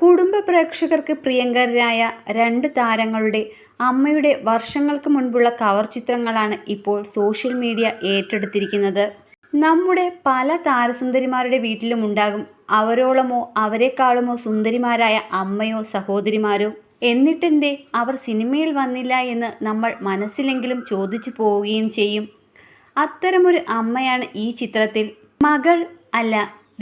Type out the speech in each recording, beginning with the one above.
കുടുംബ പ്രേക്ഷകർക്ക് പ്രിയങ്കരായ രണ്ട് താരങ്ങളുടെ അമ്മയുടെ വർഷങ്ങൾക്ക് മുൻപുള്ള കവർ ചിത്രങ്ങളാണ് ഇപ്പോൾ സോഷ്യൽ മീഡിയ ഏറ്റെടുത്തിരിക്കുന്നത്. നമ്മുടെ പല താരസുന്ദരിമാരുടെ വീട്ടിലും ഉണ്ടാകും അവരോളമോ അവരെക്കാളുമോ സുന്ദരിമാരായ അമ്മയോ സഹോദരിമാരോ. എന്നിട്ടെന്തേ അവർ സിനിമയിൽ വന്നില്ല എന്ന് നമ്മൾ മനസ്സിലെങ്കിലും ചോദിച്ചു പോവുകയും ചെയ്യും. അത്തരമൊരു അമ്മയാണ് ഈ ചിത്രത്തിൽ. മകൾ അല്ല,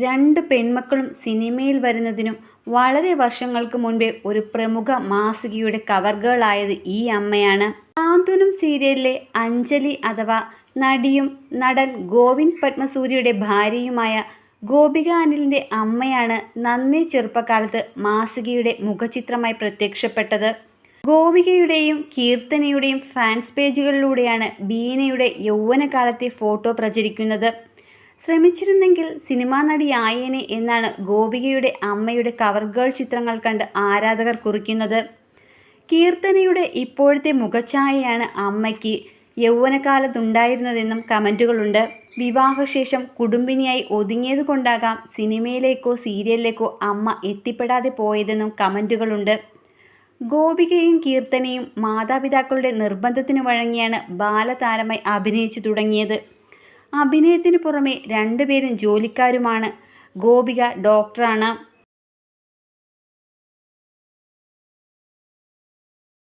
രണ്ട് പെൺമക്കളും സിനിമയിൽ വരുന്നതിനും വളരെ വർഷങ്ങൾക്ക് മുൻപേ ഒരു പ്രമുഖ മാസികയുടെ കവർ ഗേൾ ആയത് ഈ അമ്മയാണ്. സാന്ത്വനം സീരിയലിലെ അഞ്ജലി അഥവാ നടിയും നടൻ ഗോവിന്ദ് പത്മസൂര്യയുടെ ഭാര്യയുമായ ഗോപിക അനിലിൻ്റെ അമ്മയാണ് നന്നേ ചെറുപ്പകാലത്ത് മാസികയുടെ മുഖചിത്രമായി പ്രത്യക്ഷപ്പെട്ടത്. ഗോപികയുടെയും കീർത്തനയുടെയും ഫാൻസ് പേജുകളിലൂടെയാണ് ബീനയുടെ യൗവനകാലത്തെ ഫോട്ടോ പ്രചരിക്കുന്നത്. ശ്രമിച്ചിരുന്നെങ്കിൽ സിനിമാ നടിയായേനെ എന്നാണ് ഗോപികയുടെ അമ്മയുടെ കവർ ഗേൾ ചിത്രങ്ങൾ കണ്ട് ആരാധകർ കുറിക്കുന്നത്. കീർത്തനയുടെ ഇപ്പോഴത്തെ മുഖഛായയാണ് അമ്മയ്ക്ക് യൗവനകാലത്തുണ്ടായിരുന്നതെന്നും കമൻറ്റുകളുണ്ട്. വിവാഹശേഷം കുടുംബിനിയായി ഒതുങ്ങിയതുകൊണ്ടാകാം സിനിമയിലേക്കോ സീരിയലിലേക്കോ അമ്മ എത്തിപ്പെടാതെ പോയതെന്നും കമൻറ്റുകളുണ്ട്. ഗോപികയും കീർത്തനയും മാതാപിതാക്കളുടെ നിർബന്ധത്തിന് വഴങ്ങിയാണ് ബാലതാരമായി അഭിനയിച്ചു തുടങ്ങിയത്. അഭിനയത്തിന് പുറമെ രണ്ടുപേരും ജോലിക്കാരുമാണ്. ഗോപിക ഡോക്ടറാണ്.